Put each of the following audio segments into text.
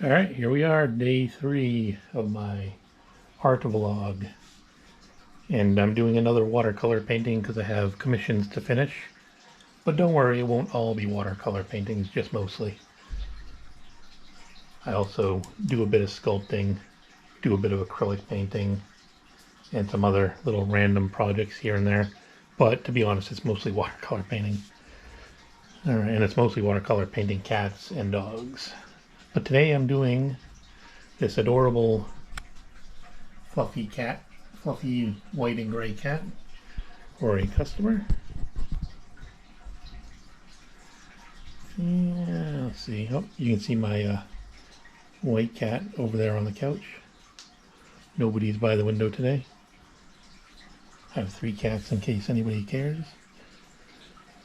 Alright, here we are, day 3 of my art vlog. And I'm doing another watercolor painting because I have commissions to finish. But don't worry, it won't all be watercolor paintings, just mostly. I also do a bit of sculpting, do a bit of acrylic painting, and some other little random projects here and there. But to be honest, it's mostly watercolor painting. Alright, and it's mostly watercolor painting cats and dogs. But today I'm doing this adorable fluffy cat, fluffy white and gray cat for a customer. Yeah, let's see. Oh, you can see my white cat over there on the couch. Nobody's by the window today. I have 3 cats in case anybody cares.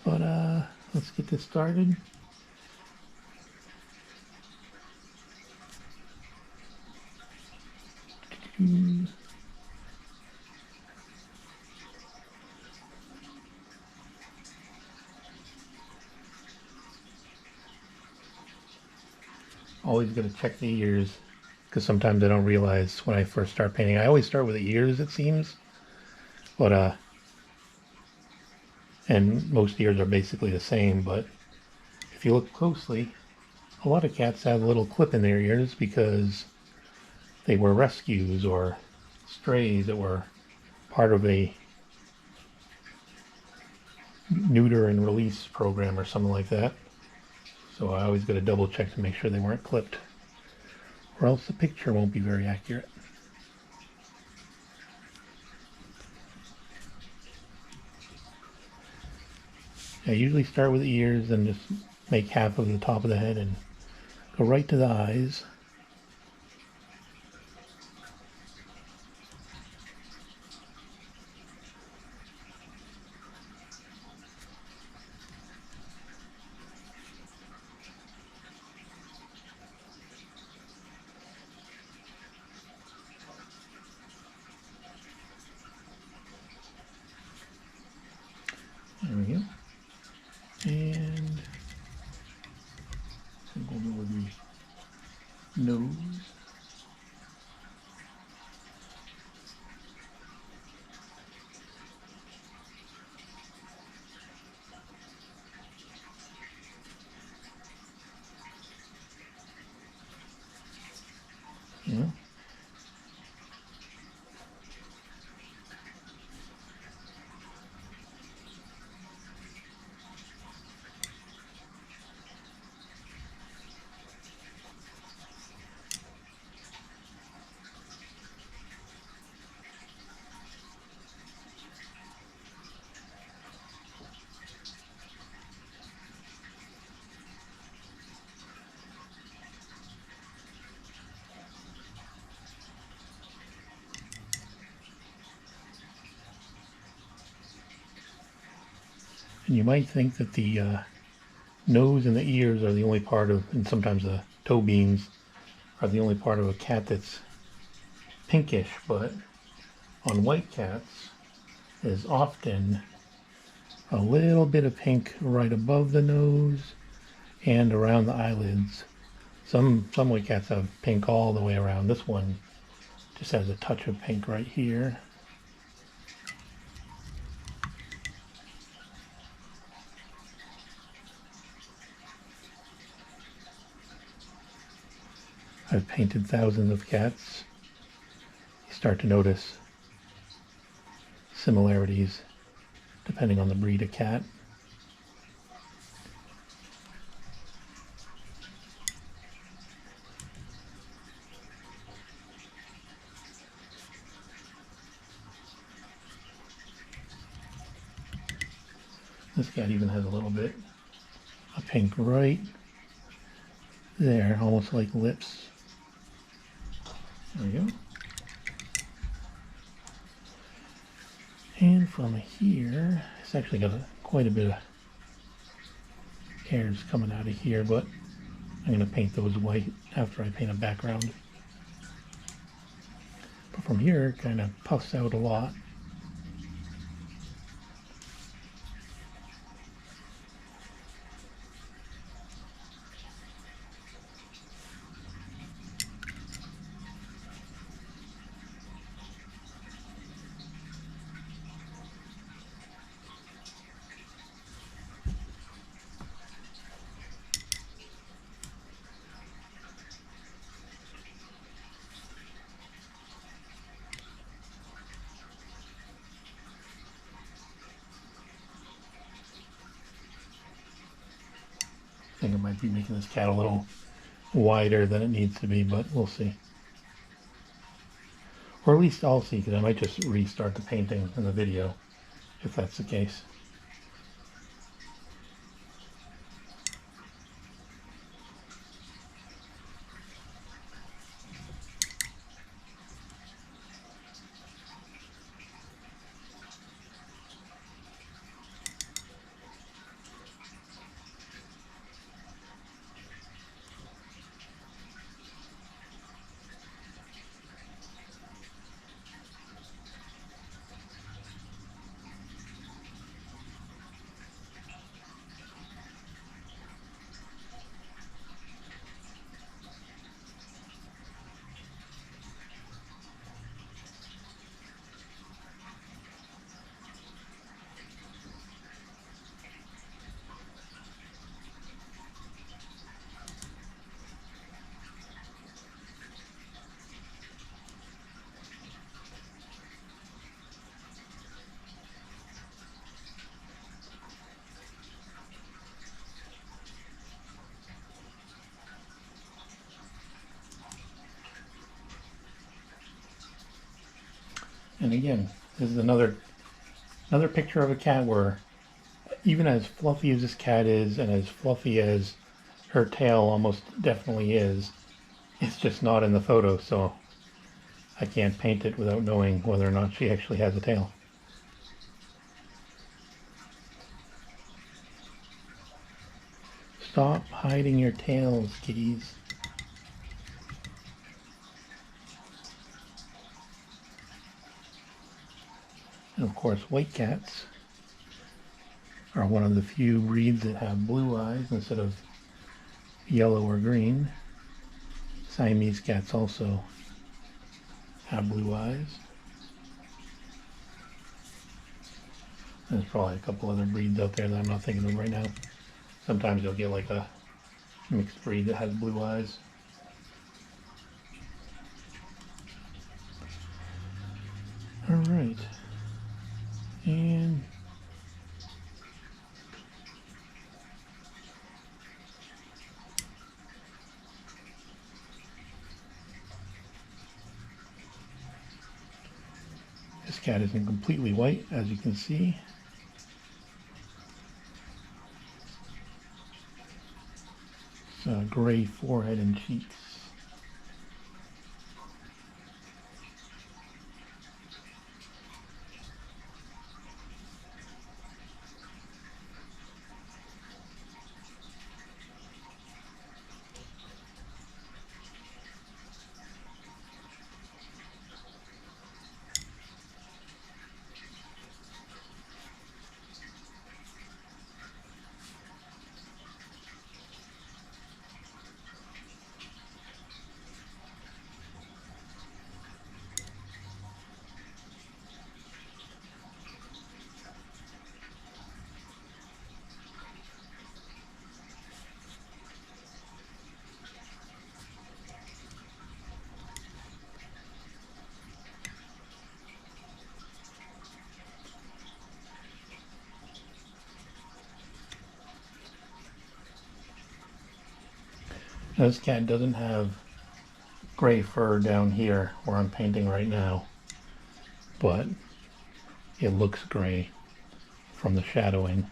But let's get this started. Always got to check the ears because sometimes I don't realize when I first start painting. I always start with the ears, it seems. But and most ears are basically the same, but if you look closely, a lot of cats have a little clip in their ears because they were rescues or strays that were part of a neuter and release program or something like that. So I always got to double check to make sure they weren't clipped, or else the picture won't be very accurate. I usually start with the ears and just make half of the top of the head and go right to the eyes. There we go. And go over the nose. Yeah. And you might think that the nose and the ears are the only part of, and sometimes the toe beans are the only part of a cat that's pinkish, but on white cats there's often a little bit of pink right above the nose and around the eyelids. Some white cats have pink all the way around. This one just has a touch of pink right here. I've painted thousands of cats. You start to notice similarities depending on the breed of cat. This cat even has a little bit of pink right there, almost like lips. There we go. And from here, it's actually got quite a bit of hairs coming out of here, but I'm going to paint those white after I paint a background. But from here, it kind of puffs out a lot. might be making this cat a little wider than it needs to be, but we'll see. Or at least I'll see, because I might just restart the painting in the video, if that's the case. And again, this is another picture of a cat where even as fluffy as this cat is and as fluffy as her tail almost definitely is, it's just not in the photo, so I can't paint it without knowing whether or not she actually has a tail. Stop hiding your tails, kitties. And of course, white cats are one of the few breeds that have blue eyes instead of yellow or green. Siamese cats also have blue eyes. There's probably a couple other breeds out there that I'm not thinking of right now. Sometimes you'll get like a mixed breed that has blue eyes. All right. And this cat isn't completely white, as you can see. It's gray forehead and cheeks. Now, this cat doesn't have gray fur down here where I'm painting right now, but it looks gray from the shadowing.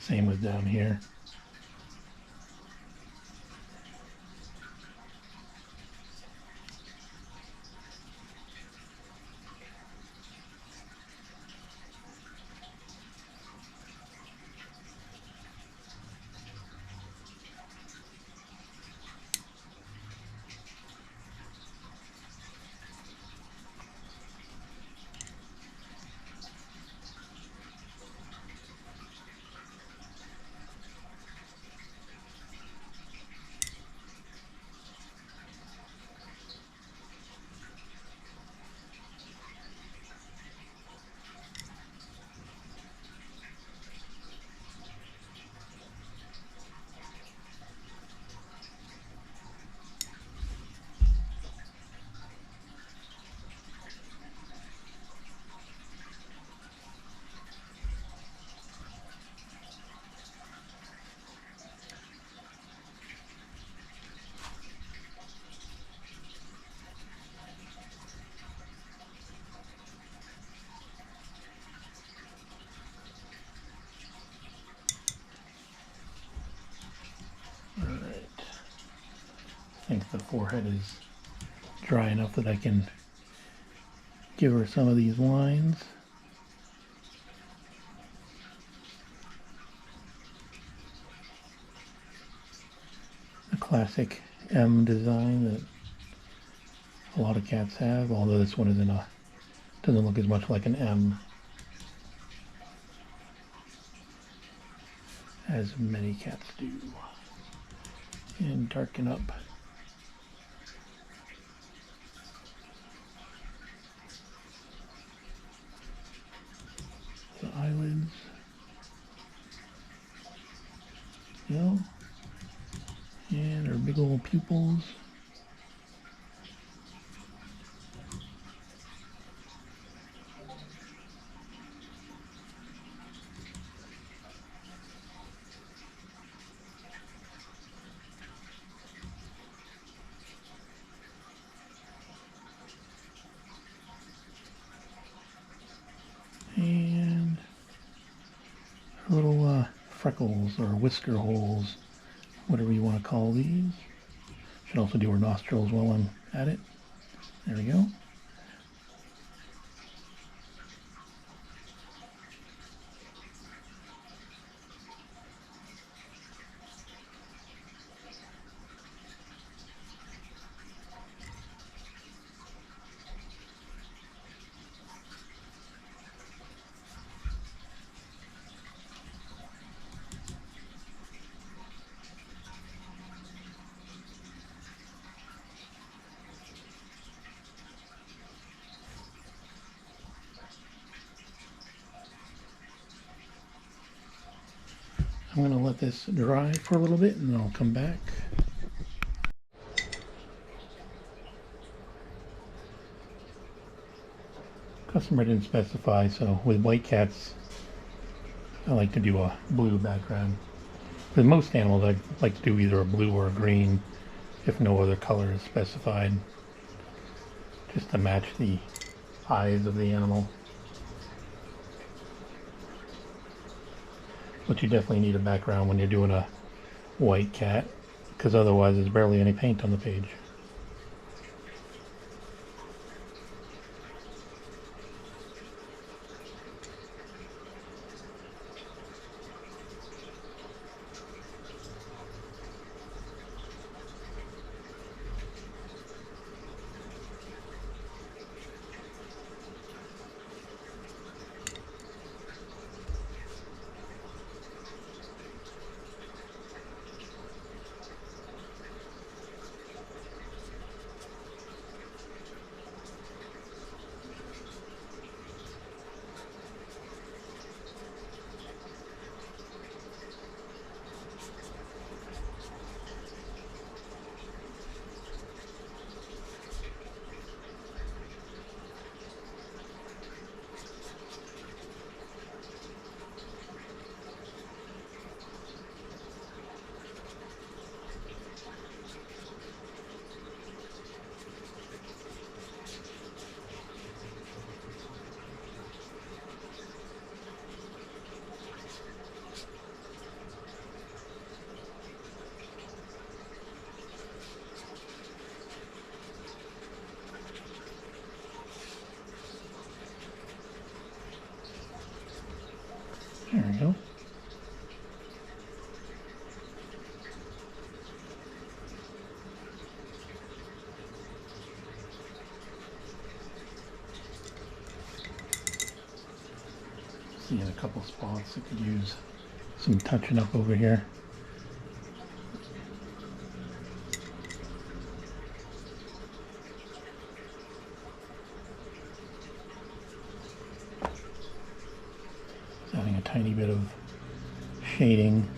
Same with down here. forehead is dry enough that I can give her some of these lines. The classic M design that a lot of cats have, although this one doesn't look as much like an M as many cats do. And darken up the eyelids. You know, and her big old pupils. And little freckles or whisker holes, whatever you want to call these. Should also do her nostrils while I'm at it. There we go. I'm going to let this dry for a little bit and then I'll come back. Customer didn't specify, so with white cats I like to do a blue background. With most animals I like to do either a blue or a green if no other color is specified, just to match the eyes of the animal. But you definitely need a background when you're doing a white cat, because otherwise there's barely any paint on the page. There we go. See in a couple spots that could use some touching up over here. Adding a tiny bit of shading.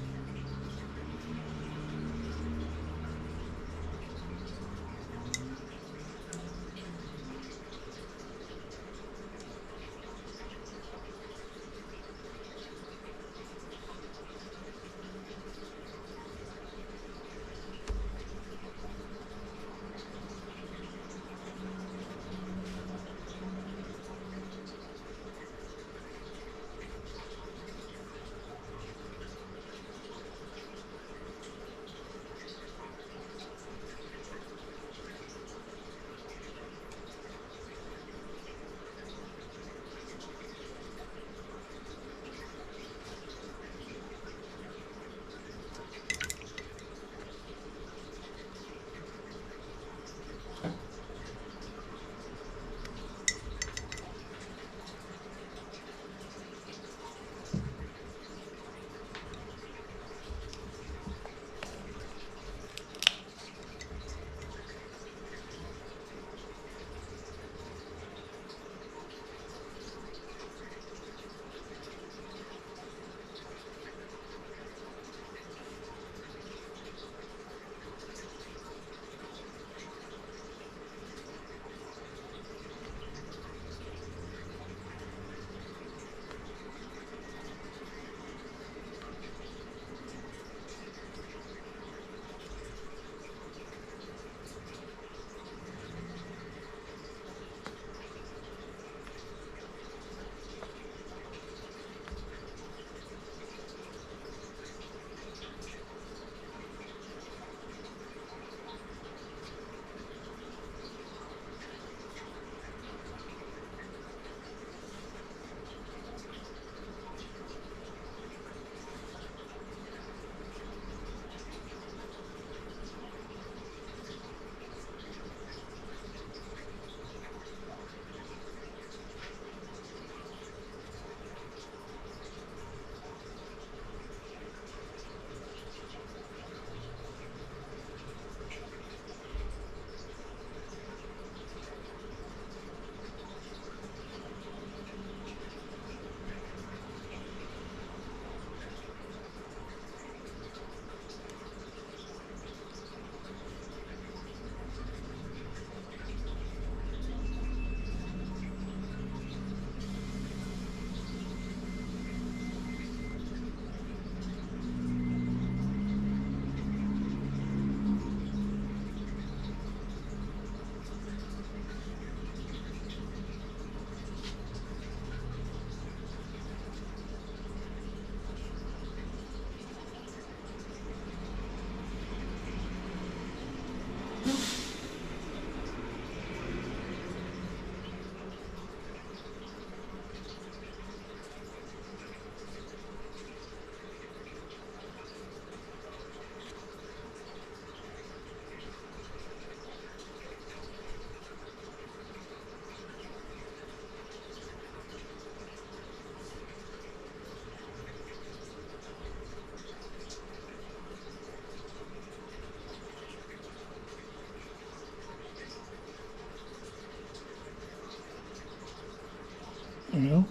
we go.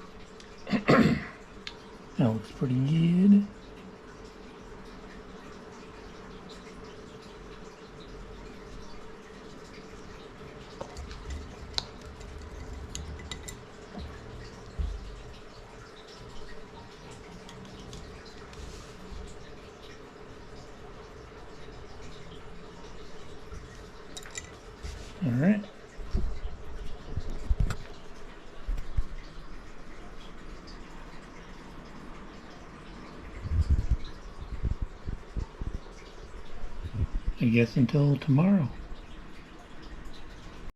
That looks pretty good. All right. I guess until tomorrow.